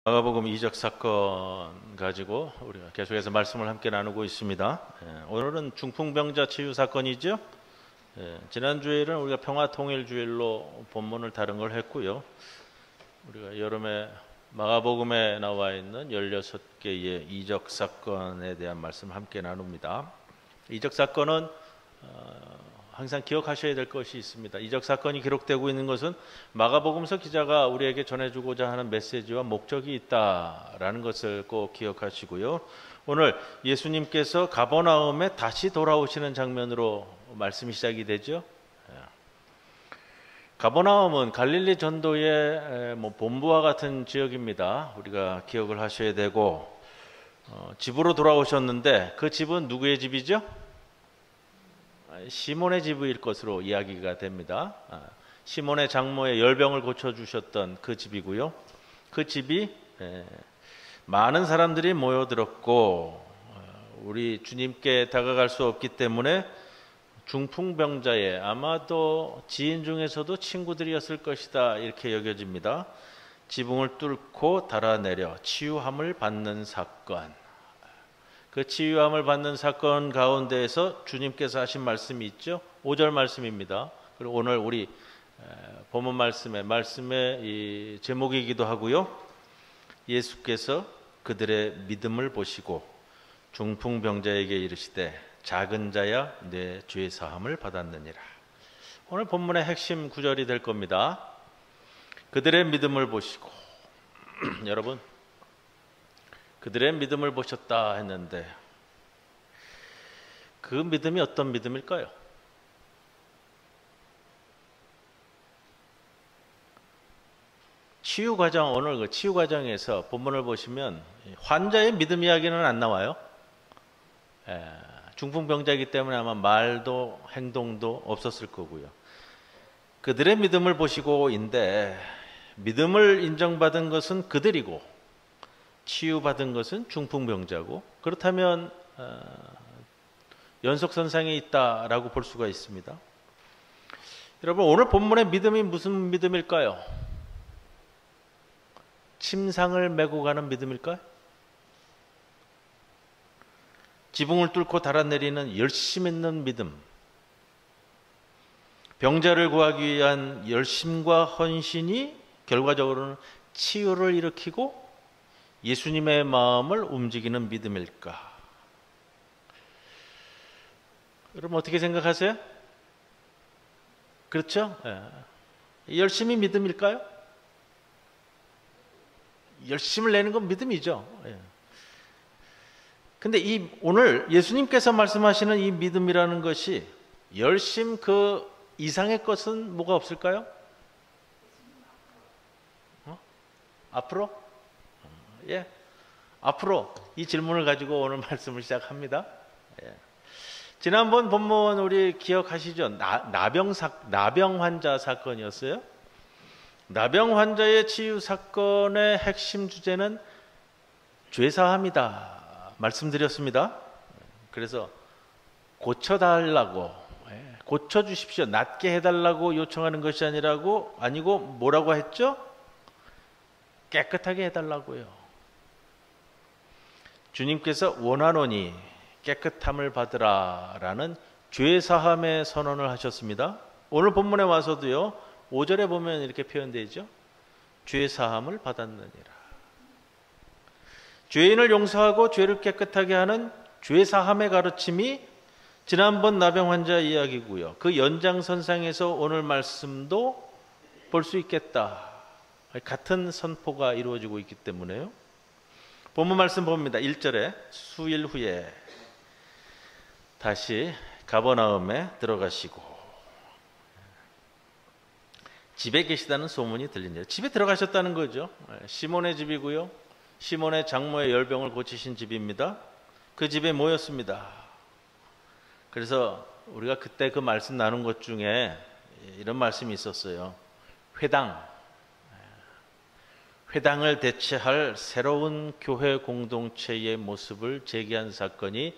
마가복음 이적 사건 가지고 우리가 계속해서 말씀을 함께 나누고 있습니다. 오늘은 중풍병자 치유 사건이죠. 지난주에는 우리가 평화통일주일로 본문을 다룬 걸 했고요. 우리가 여름에 마가복음에 나와 있는 16개의 이적 사건에 대한 말씀을 함께 나눕니다. 이적 사건은 항상 기억하셔야 될 것이 있습니다. 이적 사건이 기록되고 있는 것은 마가복음서 기자가 우리에게 전해주고자 하는 메시지와 목적이 있다라는 것을 꼭 기억하시고요. 오늘 예수님께서 가버나움에 다시 돌아오시는 장면으로 말씀이 시작이 되죠. 가버나움은 갈릴리 전도의 본부와 같은 지역입니다. 우리가 기억을 하셔야 되고, 집으로 돌아오셨는데 그 집은 누구의 집이죠? 시몬의 집일 것으로 이야기가 됩니다. 시몬의 장모의 열병을 고쳐주셨던 그 집이고요. 그 집이 많은 사람들이 모여들었고, 우리 주님께 다가갈 수 없기 때문에 중풍병자의 아마도 지인 중에서도 친구들이었을 것이다 이렇게 여겨집니다. 지붕을 뚫고 달아내려 치유함을 받는 사건. 그 치유함을 받는 사건 가운데에서 주님께서 하신 말씀이 있죠. 5절 말씀입니다. 그리고 오늘 우리 본문 말씀의 이 제목이기도 하고요. 예수께서 그들의 믿음을 보시고 중풍병자에게 이르시되 작은 자야 내 죄 사함을 받았느니라. 오늘 본문의 핵심 구절이 될 겁니다. 그들의 믿음을 보시고 여러분, 그들의 믿음을 보셨다 했는데 그 믿음이 어떤 믿음일까요? 치유 과정, 오늘 그 치유 과정에서 본문을 보시면 환자의 믿음 이야기는 안 나와요. 중풍병자이기 때문에 아마 말도 행동도 없었을 거고요. 그들의 믿음을 보시고인데 믿음을 인정받은 것은 그들이고 치유받은 것은 중풍병자고, 그렇다면 연속선상에 있다라고 볼 수가 있습니다. 여러분, 오늘 본문의 믿음이 무슨 믿음일까요? 침상을 메고 가는 믿음일까요? 지붕을 뚫고 달아내리는 열심 있는 믿음, 병자를 구하기 위한 열심과 헌신이 결과적으로는 치유를 일으키고 예수님의 마음을 움직이는 믿음일까? 여러분 어떻게 생각하세요? 그렇죠? 열심히 믿음일까요? 열심을 내는 건 믿음이죠. 근데 오늘 예수님께서 말씀하시는 이 믿음이라는 것이 열심 그 이상의 것은 뭐가 없을까요? 앞으로? 앞으로 이 질문을 가지고 오늘 말씀을 시작합니다. 지난번 본문 우리 기억하시죠? 나병 환자 사건이었어요. 나병 환자의 치유 사건의 핵심 주제는 죄사함이다 말씀드렸습니다. 그래서 고쳐달라고, 고쳐주십시오, 낫게 해달라고 요청하는 것이 아니고 뭐라고 했죠? 깨끗하게 해달라고요. 주님께서 원하노니 깨끗함을 받으라 라는 죄사함의 선언을 하셨습니다. 오늘 본문에 와서도요, 5절에 보면 이렇게 표현되죠. 죄사함을 받았느니라. 죄인을 용서하고 죄를 깨끗하게 하는 죄사함의 가르침이 지난번 나병 환자 이야기고요. 그 연장선상에서 오늘 말씀도 볼 수 있겠다. 같은 선포가 이루어지고 있기 때문에요. 본문 말씀 봅니다. 1절에 수일 후에 다시 가버나움에 들어가시고 집에 계시다는 소문이 들리네요. 집에 들어가셨다는 거죠. 시몬의 집이고요. 시몬의 장모의 열병을 고치신 집입니다. 그 집에 모였습니다. 그래서 우리가 그때 그 말씀 나눈 것 중에 이런 말씀이 있었어요. 회당을 대체할 새로운 교회 공동체의 모습을 제기한 사건이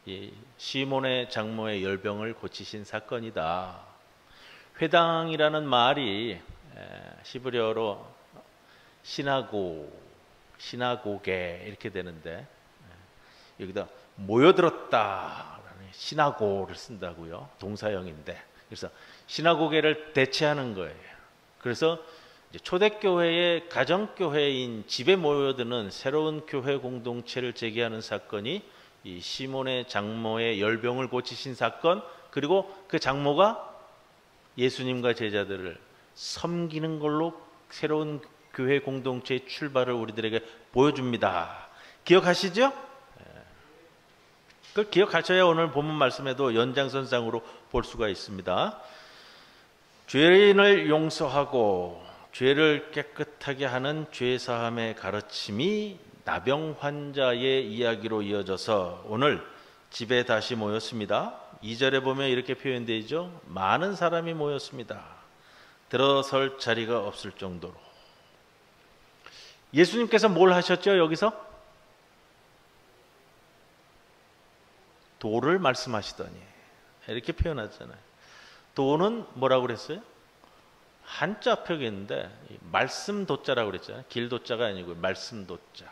이 시몬의 장모의 열병을 고치신 사건이다. 회당이라는 말이 히브리어로 시나고, 시나고게 이렇게 되는데 여기다 모여들었다라는 시나고를 쓴다고요. 동사형인데 그래서 시나고게를 대체하는 거예요. 그래서 이제 초대교회의 가정교회인 집에 모여드는 새로운 교회 공동체를 제기하는 사건이 이 시몬의 장모의 열병을 고치신 사건, 그리고 그 장모가 예수님과 제자들을 섬기는 걸로 새로운 교회 공동체의 출발을 우리들에게 보여줍니다. 기억하시죠? 그걸 기억하셔야 오늘 본문 말씀에도 연장선상으로 볼 수가 있습니다. 죄인을 용서하고 죄를 깨끗하게 하는 죄사함의 가르침이 나병 환자의 이야기로 이어져서 오늘 집에 다시 모였습니다. 2절에 보면 이렇게 표현되어 있죠. 많은 사람이 모였습니다. 들어설 자리가 없을 정도로. 예수님께서 뭘 하셨죠? 여기서? 도를 말씀하시더니 이렇게 표현하잖아요. 도는 뭐라고 그랬어요? 한자 표기인데 말씀 도자라고 그랬잖아요. 길 도자가 아니고 말씀 도자.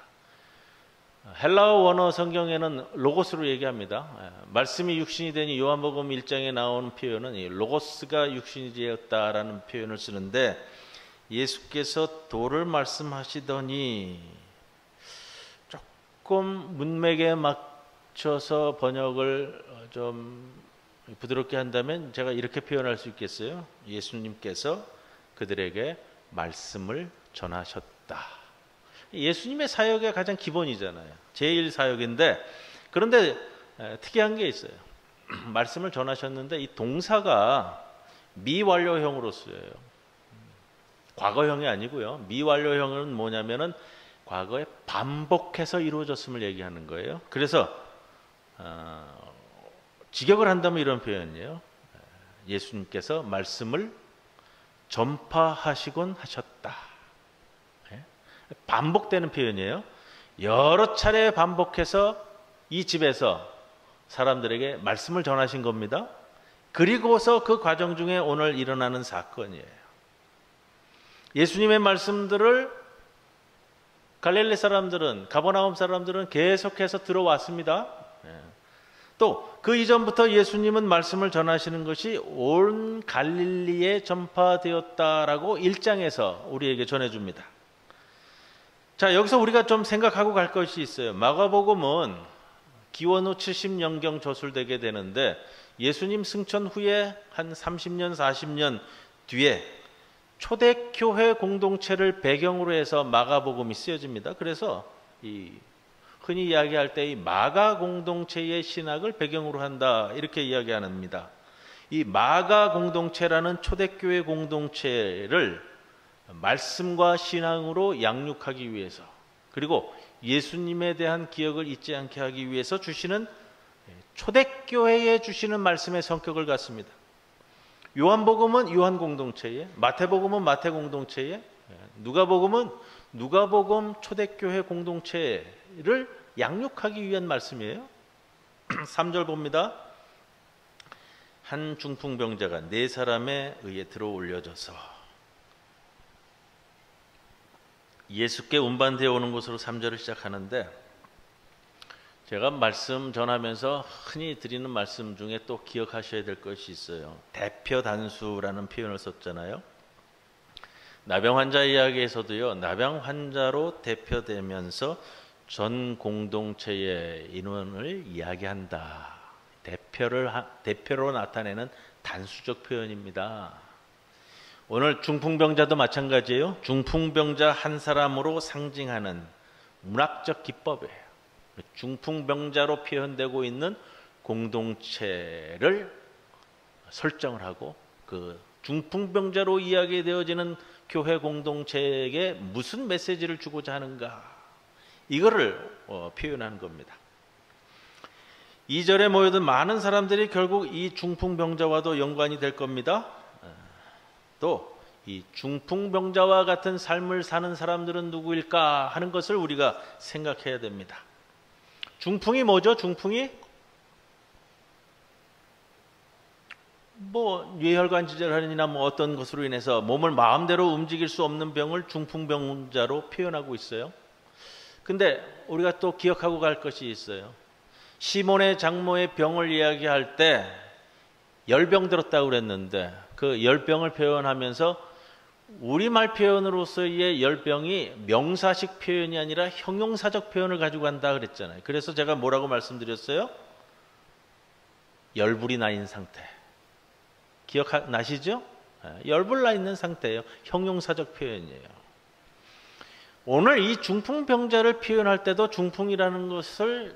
헬라어 원어 성경에는 로고스로 얘기합니다. 말씀이 육신이 되니 요한복음 1장에 나오는 표현은 로고스가 육신이 되었다라는 표현을 쓰는데 예수께서 도를 말씀하시더니 조금 문맥에 맞춰서 번역을 좀 부드럽게 한다면 제가 이렇게 표현할 수 있겠어요. 예수님께서 그들에게 말씀을 전하셨다. 예수님의 사역의 가장 기본이잖아요. 제일 사역인데 그런데 특이한 게 있어요. 말씀을 전하셨는데 이 동사가 미완료형으로 쓰여요. 과거형이 아니고요. 미완료형은 뭐냐면은 과거에 반복해서 이루어졌음을 얘기하는 거예요. 그래서 직역을 한다면 이런 표현이에요. 예수님께서 말씀을 전파하시곤 하셨다. 반복되는 표현이에요. 여러 차례 반복해서 이 집에서 사람들에게 말씀을 전하신 겁니다. 그리고서 그 과정 중에 오늘 일어나는 사건이에요. 예수님의 말씀들을 갈릴리 사람들은, 가버나움 사람들은 계속해서 들어왔습니다. 또 그 이전부터 예수님은 말씀을 전하시는 것이 온 갈릴리에 전파되었다라고 1장에서 우리에게 전해줍니다. 자, 여기서 우리가 좀 생각하고 갈 것이 있어요. 마가복음은 기원 후 70년경 저술되게 되는데 예수님 승천 후에 한 30년, 40년 뒤에 초대교회 공동체를 배경으로 해서 마가복음이 쓰여집니다. 그래서 흔히 이야기할 때 이 마가 공동체의 신학을 배경으로 한다 이렇게 이야기합니다. 이 마가 공동체라는 초대교회 공동체를 말씀과 신앙으로 양육하기 위해서, 그리고 예수님에 대한 기억을 잊지 않게 하기 위해서 주시는 초대교회에 주시는 말씀의 성격을 갖습니다. 요한복음은 요한 공동체에, 마태복음은 마태 공동체에, 누가복음은 누가복음 초대교회 공동체를 양육하기 위한 말씀이에요. 3절 봅니다. 한 중풍병자가 4사람에 의해 들어 올려져서 예수께 운반되어 오는 곳으로 3절을 시작하는데, 제가 말씀 전하면서 흔히 드리는 말씀 중에 또 기억하셔야 될 것이 있어요. 대표 단수라는 표현을 썼잖아요. 나병 환자 이야기에서도요, 나병 환자로 대표되면서 전 공동체의 인원을 이야기한다. 대표로 나타내는 단수적 표현입니다. 오늘 중풍병자도 마찬가지예요. 중풍병자 한 사람으로 상징하는 문학적 기법이에요. 중풍병자로 표현되고 있는 공동체를 설정을 하고 그 중풍병자로 이야기되어지는 교회 공동체에게 무슨 메시지를 주고자 하는가, 이거를 표현하는 겁니다. 2절에 모여든 많은 사람들이 결국 이 중풍병자와도 연관이 될 겁니다. 또 이 중풍병자와 같은 삶을 사는 사람들은 누구일까 하는 것을 우리가 생각해야 됩니다. 중풍이 뭐죠? 중풍이 뇌혈관 질환이나 어떤 것으로 인해서 몸을 마음대로 움직일 수 없는 병을 중풍병자로 표현하고 있어요. 근데 우리가 또 기억하고 갈 것이 있어요. 시몬의 장모의 병을 이야기할 때 열병 들었다고 그랬는데 그 열병을 표현하면서 우리말 표현으로서의 열병이 명사식 표현이 아니라 형용사적 표현을 가지고 간다 그랬잖아요. 그래서 제가 뭐라고 말씀드렸어요? 열불이 나 있는 상태. 기억나시죠? 열불 나 있는 상태예요. 형용사적 표현이에요. 오늘 이 중풍병자를 표현할 때도 중풍이라는 것을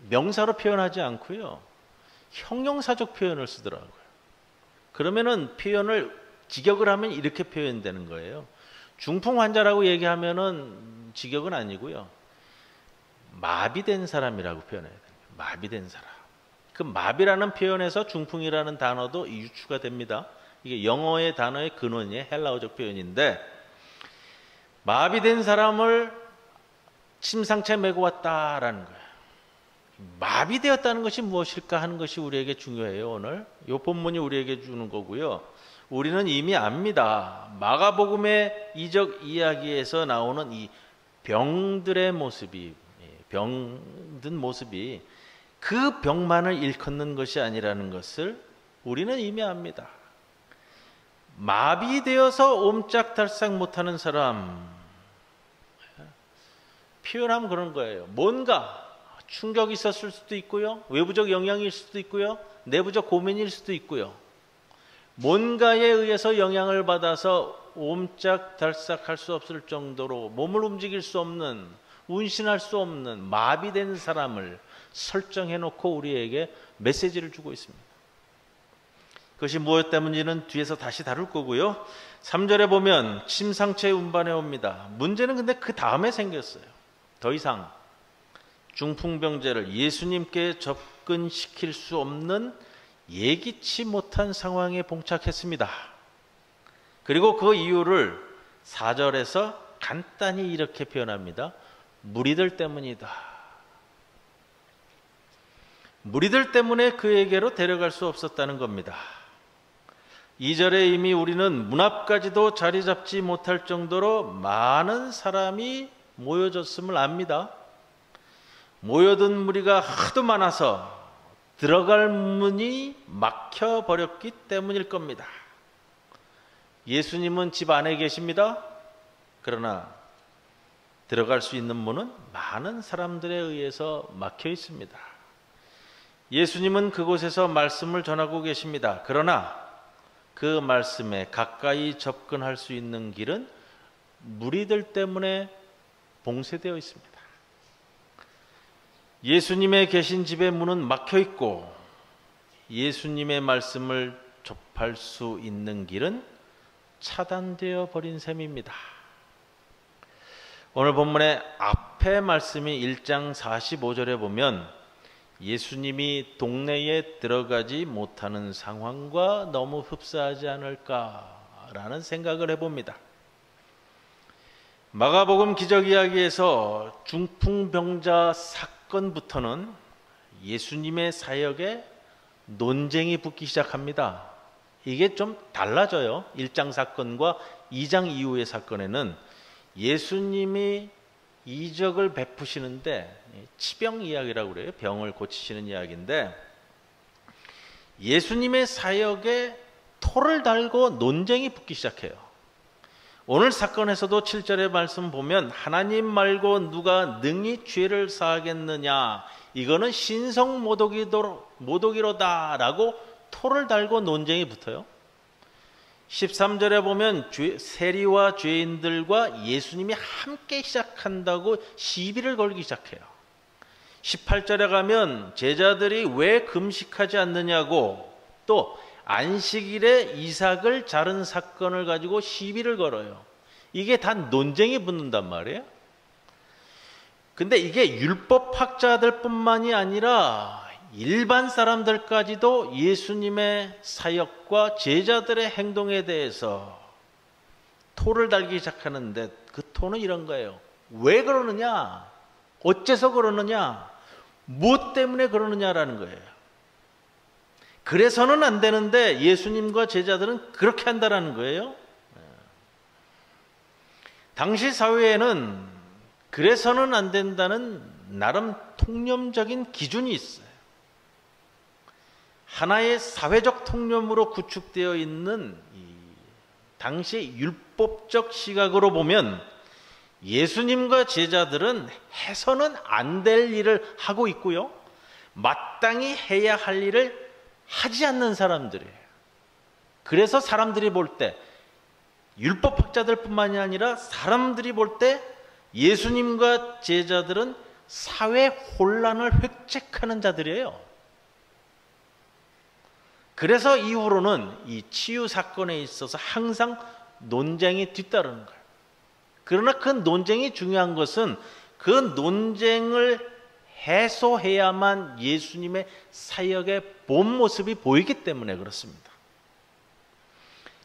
명사로 표현하지 않고요. 형용사적 표현을 쓰더라고요. 그러면은 표현을 직역을 하면 이렇게 표현되는 거예요. 중풍 환자라고 얘기하면은 직역은 아니고요. 마비된 사람이라고 표현해야 돼요. 마비된 사람. 그 마비라는 표현에서 중풍이라는 단어도 유추가 됩니다. 이게 영어의 단어의 근원이에요. 헬라어적 표현인데 마비된 사람을 침상체에 메고 왔다라는 거예요. 마비되었다는 것이 무엇일까 하는 것이 우리에게 중요해요. 오늘 이 본문이 우리에게 주는 거고요. 우리는 이미 압니다. 마가복음의 이적 이야기에서 나오는 이 병들의 모습이, 병든 모습이 그 병만을 일컫는 것이 아니라는 것을 우리는 이미 압니다. 마비되어서 옴짝달싹 못하는 사람, 표현하면 그런 거예요. 뭔가 충격이 있었을 수도 있고요. 외부적 영향일 수도 있고요. 내부적 고민일 수도 있고요. 뭔가에 의해서 영향을 받아서 옴짝달싹할 수 없을 정도로 몸을 움직일 수 없는, 운신할 수 없는 마비된 사람을 설정해 놓고 우리에게 메시지를 주고 있습니다. 그것이 무엇 때문인지는 뒤에서 다시 다룰 거고요. 3절에 보면 침상체에 운반해 옵니다. 문제는 근데 그 다음에 생겼어요. 더 이상 중풍병자를 예수님께 접근시킬 수 없는 예기치 못한 상황에 봉착했습니다. 그리고 그 이유를 4절에서 간단히 이렇게 표현합니다. 무리들 때문이다. 무리들 때문에 그에게로 데려갈 수 없었다는 겁니다. 2절에 이미 우리는 문 앞까지도 자리 잡지 못할 정도로 많은 사람이 모여졌음을 압니다. 모여든 무리가 하도 많아서 들어갈 문이 막혀버렸기 때문일 겁니다. 예수님은 집 안에 계십니다. 그러나 들어갈 수 있는 문은 많은 사람들에 의해서 막혀 있습니다. 예수님은 그곳에서 말씀을 전하고 계십니다. 그러나 그 말씀에 가까이 접근할 수 있는 길은 무리들 때문에 봉쇄되어 있습니다. 예수님의 계신 집의 문은 막혀 있고 예수님의 말씀을 접할 수 있는 길은 차단되어 버린 셈입니다. 오늘 본문의 앞에 말씀이 1장 45절에 보면 예수님이 동네에 들어가지 못하는 상황과 너무 흡사하지 않을까라는 생각을 해봅니다. 마가복음 기적 이야기에서 중풍병자 사건부터는 예수님의 사역에 논쟁이 붙기 시작합니다. 이게 좀 달라져요. 1장 사건과 2장 이후의 사건에는 예수님이 이적을 베푸시는데 치병 이야기라고 그래요. 병을 고치시는 이야기인데 예수님의 사역에 토를 달고 논쟁이 붙기 시작해요. 오늘 사건에서도 7절의 말씀 보면 하나님 말고 누가 능히 죄를 사하겠느냐, 이거는 신성 모독이로다라고 토를 달고 논쟁이 붙어요. 13절에 보면 세리와 죄인들과 예수님이 함께 시작한다고 시비를 걸기 시작해요. 18절에 가면 제자들이 왜 금식하지 않느냐고, 또 안식일에 이삭을 자른 사건을 가지고 시비를 걸어요. 이게 다 논쟁이 붙는단 말이에요. 근데 이게 율법학자들 뿐만이 아니라 일반 사람들까지도 예수님의 사역과 제자들의 행동에 대해서 토를 달기 시작하는데, 그 토는 이런 거예요. 왜 그러느냐? 어째서 그러느냐? 무엇 때문에 그러느냐라는 거예요. 그래서는 안 되는데 예수님과 제자들은 그렇게 한다라는 거예요. 당시 사회에는 그래서는 안 된다는 나름 통념적인 기준이 있어요. 하나의 사회적 통념으로 구축되어 있는 당시의 율법적 시각으로 보면 예수님과 제자들은 해서는 안 될 일을 하고 있고요, 마땅히 해야 할 일을 하지 않는 사람들이에요. 그래서 사람들이 볼 때, 율법학자들뿐만이 아니라 사람들이 볼 때 예수님과 제자들은 사회 혼란을 획책하는 자들이에요. 그래서 이후로는 이 치유 사건에 있어서 항상 논쟁이 뒤따르는 거예요. 그러나 그 논쟁이 중요한 것은 그 논쟁을 해소해야만 예수님의 사역의 본 모습이 보이기 때문에 그렇습니다.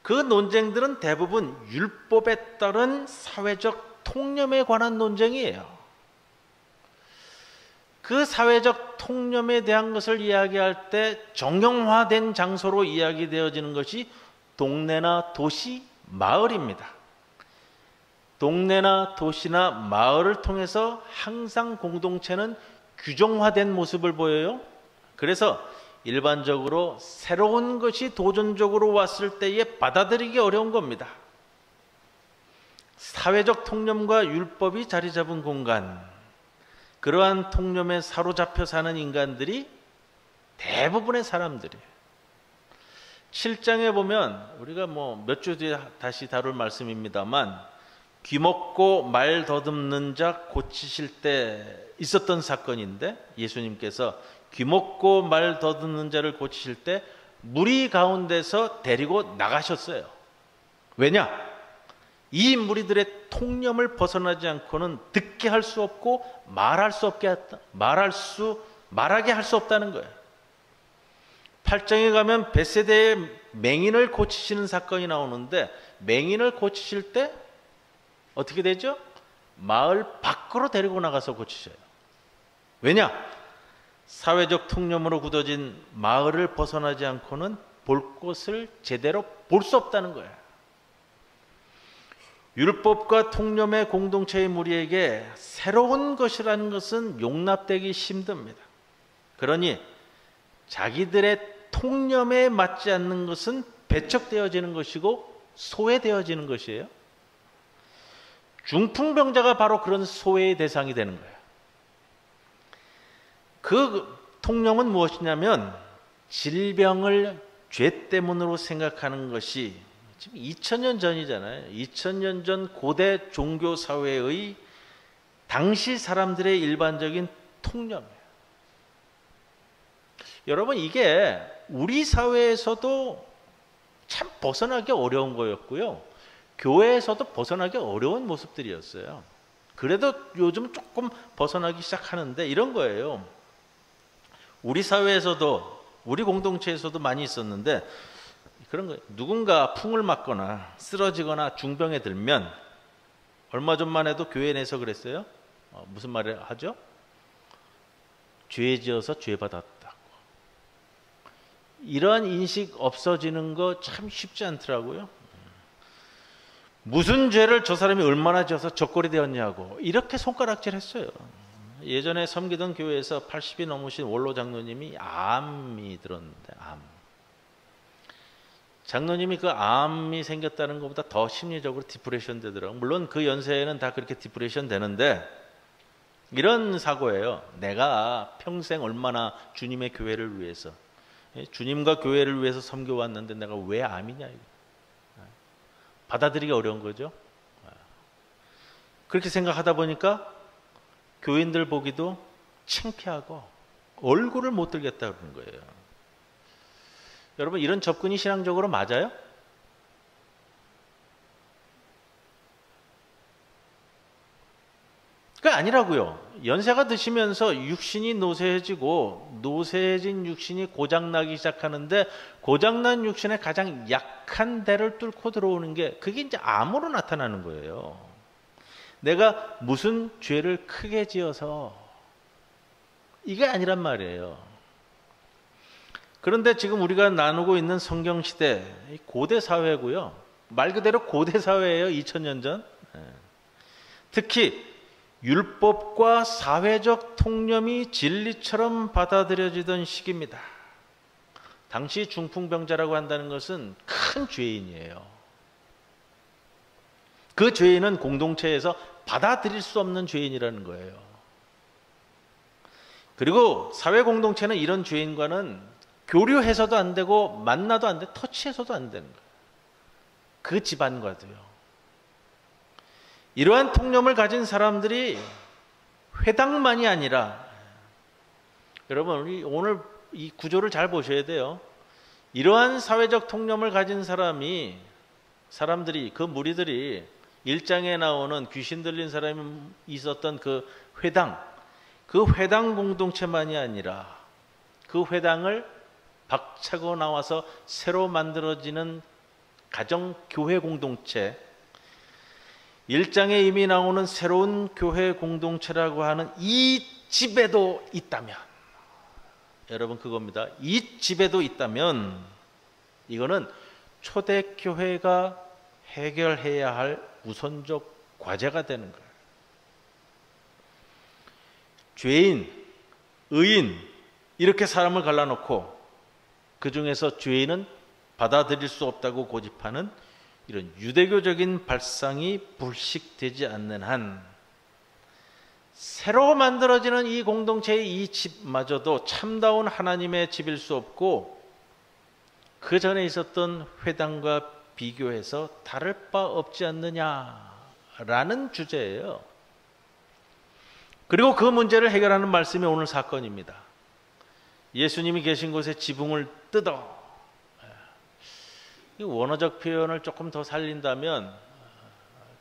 그 논쟁들은 대부분 율법에 따른 사회적 통념에 관한 논쟁이에요. 그 사회적 통념에 대한 것을 이야기할 때 정형화된 장소로 이야기되어지는 것이 동네나 도시, 마을입니다. 동네나 도시나 마을을 통해서 항상 공동체는 규정화된 모습을 보여요. 그래서 일반적으로 새로운 것이 도전적으로 왔을 때에 받아들이기 어려운 겁니다. 사회적 통념과 율법이 자리 잡은 공간, 그러한 통념에 사로잡혀 사는 인간들이 대부분의 사람들이에요. 7장에 보면 우리가 몇 주 뒤에 다시 다룰 말씀입니다만, 귀먹고 말 더듬는 자 고치실 때 있었던 사건인데, 예수님께서 귀먹고 말 더듬는 자를 고치실 때 무리 가운데서 데리고 나가셨어요. 왜냐? 이 무리들의 통념을 벗어나지 않고는 듣게 할 수 없고 말하게 할 수 없다는 거예요. 8장에 가면 벳세다의 맹인을 고치시는 사건이 나오는데, 맹인을 고치실 때 어떻게 되죠? 마을 밖으로 데리고 나가서 고치셔요. 왜냐? 사회적 통념으로 굳어진 마을을 벗어나지 않고는 볼 것을 제대로 볼 수 없다는 거예요. 율법과 통념의 공동체의 무리에게 새로운 것이라는 것은 용납되기 힘듭니다. 그러니 자기들의 통념에 맞지 않는 것은 배척되어지는 것이고 소외되어지는 것이에요. 중풍병자가 바로 그런 소외의 대상이 되는 거예요. 그 통념은 무엇이냐면, 질병을 죄 때문으로 생각하는 것이 지금 2000년 전이잖아요. 2000년 전 고대 종교 사회의 당시 사람들의 일반적인 통념이에요. 여러분, 이게 우리 사회에서도 참 벗어나기 어려운 거였고요, 교회에서도 벗어나기 어려운 모습들이었어요. 그래도 요즘 조금 벗어나기 시작하는데 이런 거예요. 우리 사회에서도, 우리 공동체에서도 많이 있었는데 그런 거예요. 누군가 풍을 맞거나 쓰러지거나 중병에 들면, 얼마 전만 해도 교회 내에서 그랬어요. 무슨 말을 하죠? 죄 지어서 죄 받았다고. 이러한 인식 없어지는 거 참 쉽지 않더라고요. 무슨 죄를 저 사람이 얼마나 지어서 적골이 되었냐고 이렇게 손가락질했어요. 예전에 섬기던 교회에서 80이 넘으신 원로 장로님이 암이 들었는데, 장로님이 그 암이 생겼다는 것보다 더 심리적으로 디프레션 되더라고요. 물론 그 연세에는 다 그렇게 디프레션 되는데, 이런 사고예요. 내가 평생 얼마나 주님의 교회를 위해서, 주님과 교회를 위해서 섬겨왔는데 내가 왜 암이냐, 이거. 받아들이기 어려운 거죠. 그렇게 생각하다 보니까 교인들 보기도 창피하고 얼굴을 못 들겠다 그러는 거예요. 여러분, 이런 접근이 신앙적으로 맞아요? 그게 아니라고요. 연세가 드시면서 육신이 노쇠해지고, 노쇠해진 육신이 고장나기 시작하는데, 고장난 육신의 가장 약한 데를 뚫고 들어오는 게, 그게 이제 암으로 나타나는 거예요. 내가 무슨 죄를 크게 지어서, 이게 아니란 말이에요. 그런데 지금 우리가 나누고 있는 성경시대, 고대 사회고요. 말 그대로 고대 사회예요. 2000년 전. 특히 율법과 사회적 통념이 진리처럼 받아들여지던 시기입니다. 당시 중풍병자라고 한다는 것은 큰 죄인이에요. 그 죄인은 공동체에서 받아들일 수 없는 죄인이라는 거예요. 그리고 사회 공동체는 이런 죄인과는 교류해서도 안 되고 만나도 안 돼, 터치해서도 안 되는 거예요. 그 집안과도요. 이러한 통념을 가진 사람들이 회당만이 아니라, 여러분 우리 오늘 이 구조를 잘 보셔야 돼요. 이러한 사회적 통념을 가진 사람들이 그 무리들이 1장에 나오는 귀신 들린 사람이 있었던 그 회당 공동체만이 아니라 그 회당을 박차고 나와서 새로 만들어지는 가정교회 공동체, 1장에 이미 나오는 새로운 교회 공동체라고 하는 이 집에도 있다면, 여러분 그겁니다. 이 집에도 있다면 이거는 초대교회가 해결해야 할 우선적 과제가 되는 거예요. 죄인, 의인 이렇게 사람을 갈라놓고 그 중에서 죄인은 받아들일 수 없다고 고집하는 이런 유대교적인 발상이 불식되지 않는 한 새로 만들어지는 이 공동체의 이 집마저도 참다운 하나님의 집일 수 없고 그 전에 있었던 회당과 비교해서 다를 바 없지 않느냐라는 주제예요. 그리고 그 문제를 해결하는 말씀이 오늘 사건입니다. 예수님이 계신 곳에 지붕을 뜯어, 이 원어적 표현을 조금 더 살린다면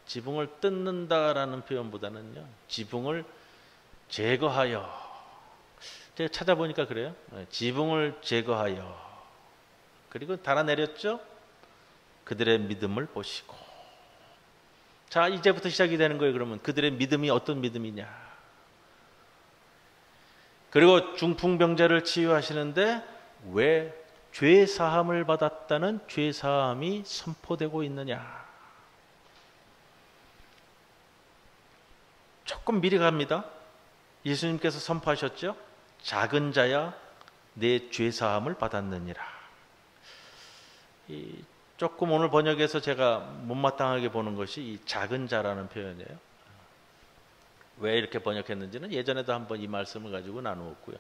지붕을 뜯는다라는 표현보다는요, 지붕을 제거하여, 제가 찾아보니까 그래요. 지붕을 제거하여, 그리고 달아내렸죠. 그들의 믿음을 보시고. 자, 이제부터 시작이 되는 거예요. 그러면 그들의 믿음이 어떤 믿음이냐. 그리고 중풍병자를 치유하시는데 왜 죄 사함을 받았다는 죄 사함이 선포되고 있느냐. 조금 미리 갑니다. 예수님께서 선포하셨죠. 작은 자야 내 죄 사함을 받았느니라. 조금 오늘 번역에서 제가 못마땅하게 보는 것이 이 작은 자라는 표현이에요. 왜 이렇게 번역했는지는 예전에도 한번 이 말씀을 가지고 나누었고요.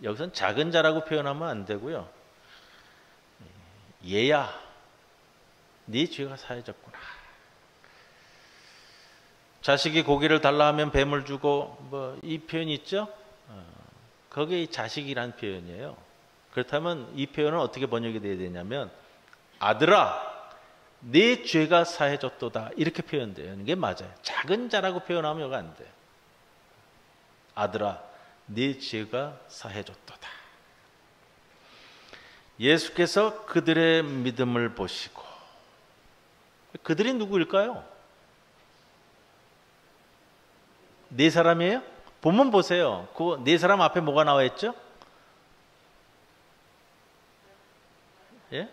여기서는 작은 자라고 표현하면 안 되고요. 얘야, 네 죄가 사해졌구나. 자식이 고기를 달라 하면 뱀을 주고, 이 표현이 있죠? 거기에 자식이란 표현이에요. 그렇다면 이 표현은 어떻게 번역이 돼야 되냐면, 아들아, 네 죄가 사해졌도다. 이렇게 표현돼요. 이게 맞아요. 작은 자라고 표현하면 이거 안 돼요. 아들아, 네 죄가 사해졌도다. 예수께서 그들의 믿음을 보시고, 그들이 누구일까요? 네 사람이에요? 본문 보세요. 그 네 사람 앞에 뭐가 나와 있죠? 예?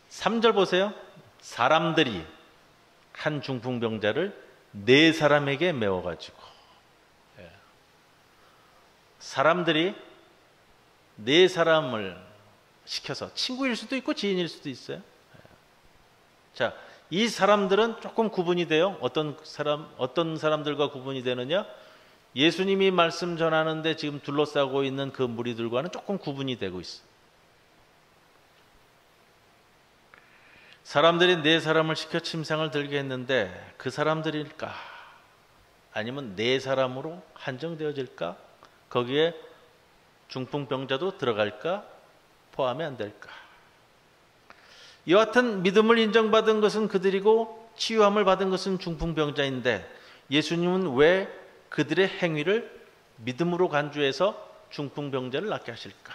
삼 절 보세요. 사람들이 한 중풍병자를 네 사람에게 메워가지고, 사람들이 네 사람을 시켜서, 친구일 수도 있고 지인일 수도 있어요. 자, 이 사람들은 조금 구분이 돼요. 어떤 사람들과 구분이 되느냐? 예수님이 말씀 전하는데 지금 둘러싸고 있는 그 무리들과는 조금 구분이 되고 있어요. 사람들이 네 사람을 시켜 침상을 들게 했는데 그 사람들일까? 아니면 네 사람으로 한정되어질까? 거기에 중풍병자도 들어갈까? 포함이 안 될까? 이와 같은 믿음을 인정받은 것은 그들이고 치유함을 받은 것은 중풍병자인데 예수님은 왜 그들의 행위를 믿음으로 간주해서 중풍병자를 낫게 하실까?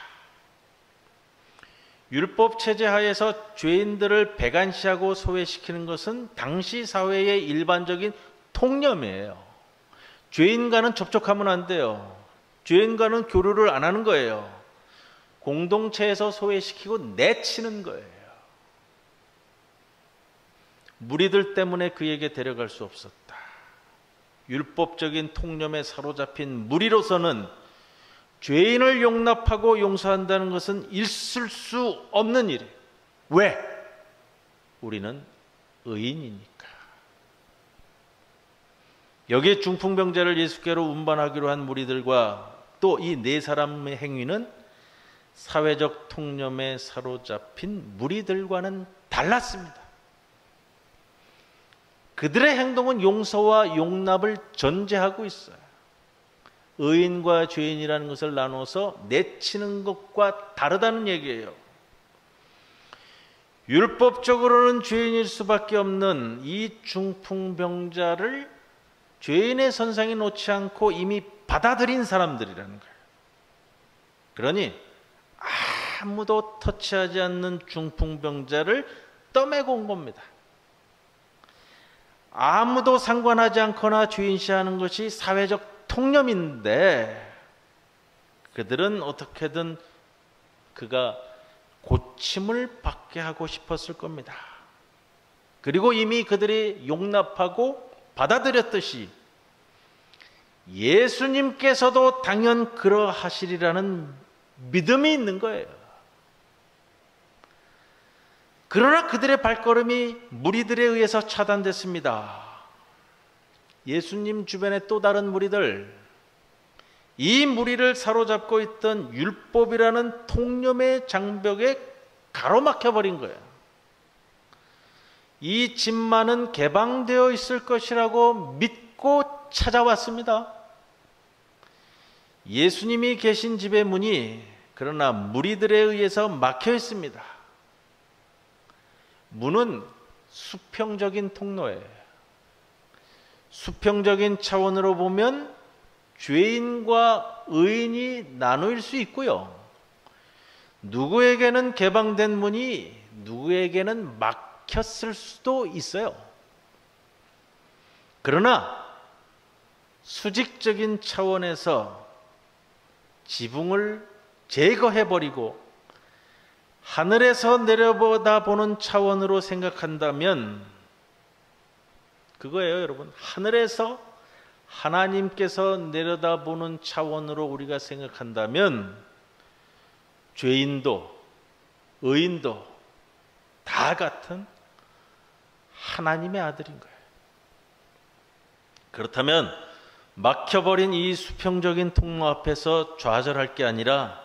율법 체제 하에서 죄인들을 배관시하고 소외시키는 것은 당시 사회의 일반적인 통념이에요. 죄인과는 접촉하면 안 돼요. 죄인과는 교류를 안 하는 거예요. 공동체에서 소외시키고 내치는 거예요. 무리들 때문에 그에게 데려갈 수 없었다. 율법적인 통념에 사로잡힌 무리로서는 죄인을 용납하고 용서한다는 것은 있을 수 없는 일이에요. 왜? 우리는 의인이니까. 여기에 중풍병자를 예수께로 운반하기로 한 무리들과 또 이 네 사람의 행위는 사회적 통념에 사로잡힌 무리들과는 달랐습니다. 그들의 행동은 용서와 용납을 전제하고 있어요. 의인과 죄인이라는 것을 나눠서 내치는 것과 다르다는 얘기예요. 율법적으로는 죄인일 수밖에 없는 이 중풍병자를 죄인의 선상에 놓지 않고 이미 받아들인 사람들이라는 거예요. 그러니 아무도 터치하지 않는 중풍병자를 떠매고 온 겁니다. 아무도 상관하지 않거나 죄인시하는 것이 사회적 통념인데 그들은 어떻게든 그가 고침을 받게 하고 싶었을 겁니다. 그리고 이미 그들이 용납하고 받아들였듯이 예수님께서도 당연 그러하시리라는 믿음이 있는 거예요. 그러나 그들의 발걸음이 무리들에 의해서 차단됐습니다. 예수님 주변의 또 다른 무리들, 이 무리를 사로잡고 있던 율법이라는 통념의 장벽에 가로막혀버린 거예요. 이 집만은 개방되어 있을 것이라고 믿고 찾아왔습니다. 예수님이 계신 집의 문이 그러나 무리들에 의해서 막혀 있습니다. 문은 수평적인 통로예요. 수평적인 차원으로 보면 죄인과 의인이 나누일 수 있고요. 누구에게는 개방된 문이 누구에게는 막혔을 수도 있어요. 그러나 수직적인 차원에서 지붕을 제거해버리고 하늘에서 내려보다 보는 차원으로 생각한다면 그거예요, 여러분. 하늘에서 하나님께서 내려다보는 차원으로 우리가 생각한다면 죄인도 의인도 다 같은 하나님의 아들인 거예요. 그렇다면 막혀버린 이 수평적인 통로 앞에서 좌절할 게 아니라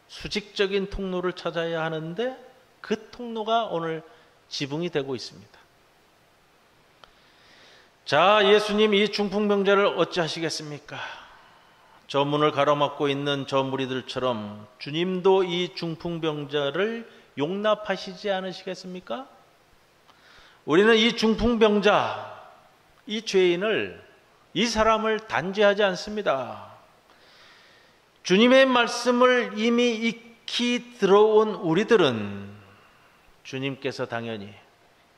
수직적인 통로를 찾아야 하는데 그 통로가 오늘 지붕이 되고 있습니다. 자, 예수님 이 중풍병자를 어찌하시겠습니까? 저 문을 가로막고 있는 저 무리들처럼 주님도 이 중풍병자를 용납하시지 않으시겠습니까? 우리는 이 중풍병자, 이 죄인을, 이 사람을 단죄하지 않습니다. 주님의 말씀을 이미 익히 들어온 우리들은 주님께서 당연히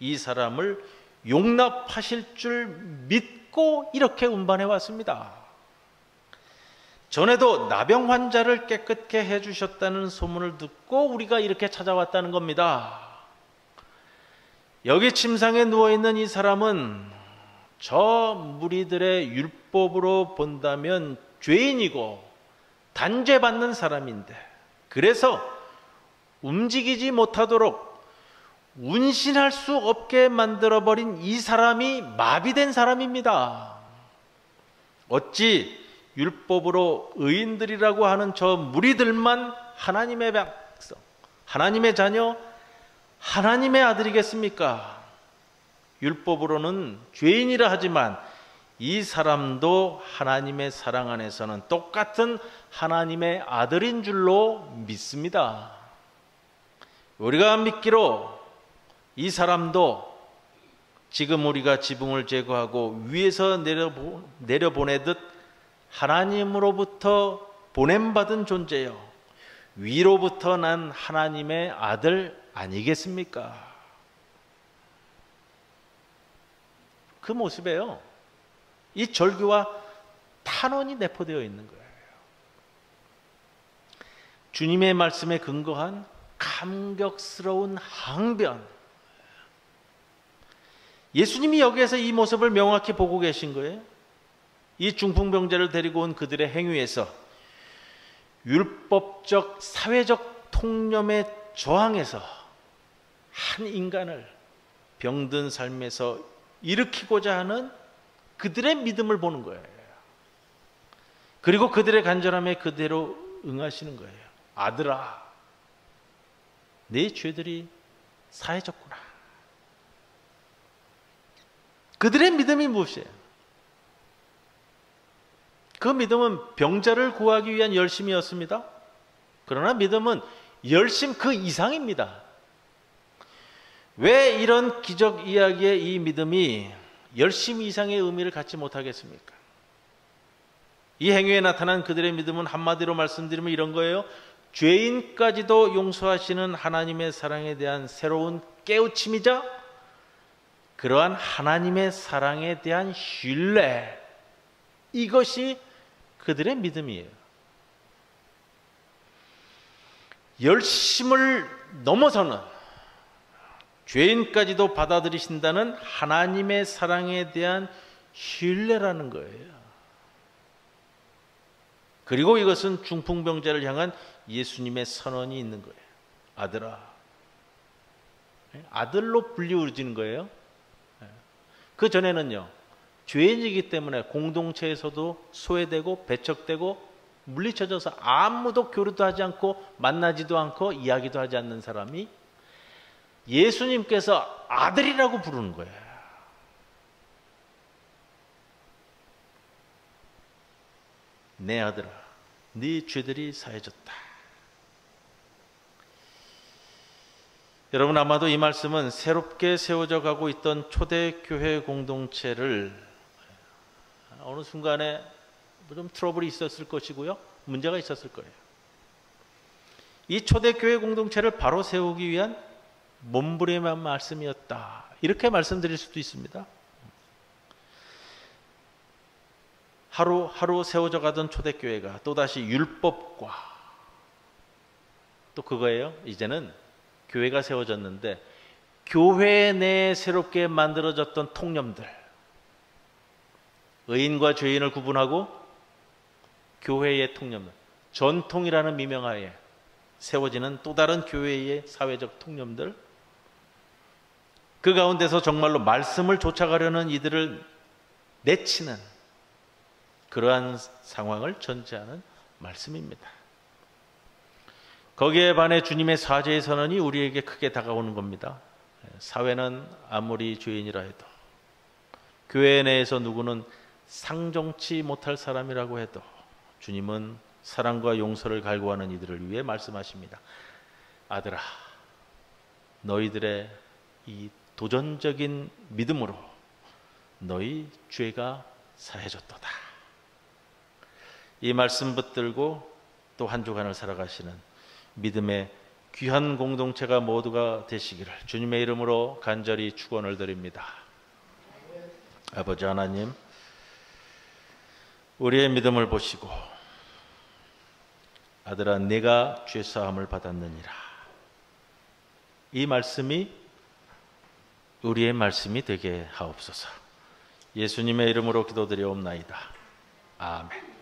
이 사람을 용납하실 줄 믿고 이렇게 운반해 왔습니다. 전에도 나병 환자를 깨끗게 해주셨다는 소문을 듣고 우리가 이렇게 찾아왔다는 겁니다. 여기 침상에 누워있는 이 사람은 저 무리들의 율법으로 본다면 죄인이고 단죄받는 사람인데 그래서 움직이지 못하도록 운신할 수 없게 만들어버린 이 사람이 마비된 사람입니다. 어찌 율법으로 의인들이라고 하는 저 무리들만 하나님의 백성, 하나님의 자녀, 하나님의 아들이겠습니까? 율법으로는 죄인이라 하지만 이 사람도 하나님의 사랑 안에서는 똑같은 하나님의 아들인 줄로 믿습니다. 우리가 믿기로 이 사람도 지금 우리가 지붕을 제거하고 위에서 내려보내듯 하나님으로부터 보냄받은 존재요, 위로부터 난 하나님의 아들 아니겠습니까? 그 모습에요, 이 절규와 탄원이 내포되어 있는 거예요. 주님의 말씀에 근거한 감격스러운 항변. 예수님이 여기에서 이 모습을 명확히 보고 계신 거예요. 이 중풍병자를 데리고 온 그들의 행위에서 율법적 사회적 통념에 저항해서 한 인간을 병든 삶에서 일으키고자 하는 그들의 믿음을 보는 거예요. 그리고 그들의 간절함에 그대로 응하시는 거예요. 아들아, 네 죄들이 사해졌구나. 그들의 믿음이 무엇이에요? 그 믿음은 병자를 구하기 위한 열심이었습니다. 그러나 믿음은 열심 그 이상입니다. 왜 이런 기적 이야기의 이 믿음이 열심 이상의 의미를 갖지 못하겠습니까? 이 행위에 나타난 그들의 믿음은 한마디로 말씀드리면 이런 거예요. 죄인까지도 용서하시는 하나님의 사랑에 대한 새로운 깨우침이자 그러한 하나님의 사랑에 대한 신뢰, 이것이 그들의 믿음이에요. 열심을 넘어서는 죄인까지도 받아들이신다는 하나님의 사랑에 대한 신뢰라는 거예요. 그리고 이것은 중풍병자를 향한 예수님의 선언이 있는 거예요. 아들아. 아들로 불리우지는 거예요. 그 전에는요, 죄인이기 때문에 공동체에서도 소외되고 배척되고 물리쳐져서 아무도 교류도 하지 않고 만나지도 않고 이야기도 하지 않는 사람이 예수님께서 아들이라고 부르는 거예요. 내 아들아, 네 죄들이 사해졌다. 여러분, 아마도 이 말씀은 새롭게 세워져 가고 있던 초대교회 공동체를 어느 순간에 좀 트러블이 있었을 것이고요, 문제가 있었을 거예요. 이 초대교회 공동체를 바로 세우기 위한 몸부림한 말씀이었다, 이렇게 말씀드릴 수도 있습니다. 하루하루 세워져 가던 초대교회가 또다시 율법과 또 그거예요. 이제는 교회가 세워졌는데 교회 내에 새롭게 만들어졌던 통념들, 의인과 죄인을 구분하고 교회의 통념들, 전통이라는 미명하에 세워지는 또 다른 교회의 사회적 통념들, 그 가운데서 정말로 말씀을 쫓아가려는 이들을 내치는 그러한 상황을 전제하는 말씀입니다. 거기에 반해 주님의 사죄의 선언이 우리에게 크게 다가오는 겁니다. 사회는 아무리 죄인이라 해도, 교회 내에서 누구는 상종치 못할 사람이라고 해도 주님은 사랑과 용서를 갈구하는 이들을 위해 말씀하십니다. 아들아, 너희들의 이 도전적인 믿음으로 너희 죄가 사해졌도다. 이 말씀 붙들고 또 한 주간을 살아가시는 믿음의 귀한 공동체가 모두가 되시기를 주님의 이름으로 간절히 축원을 드립니다. 아버지 하나님, 우리의 믿음을 보시고 아들아, 네가 죄사함을 받았느니라, 이 말씀이 우리의 말씀이 되게 하옵소서. 예수님의 이름으로 기도드리옵나이다. 아멘.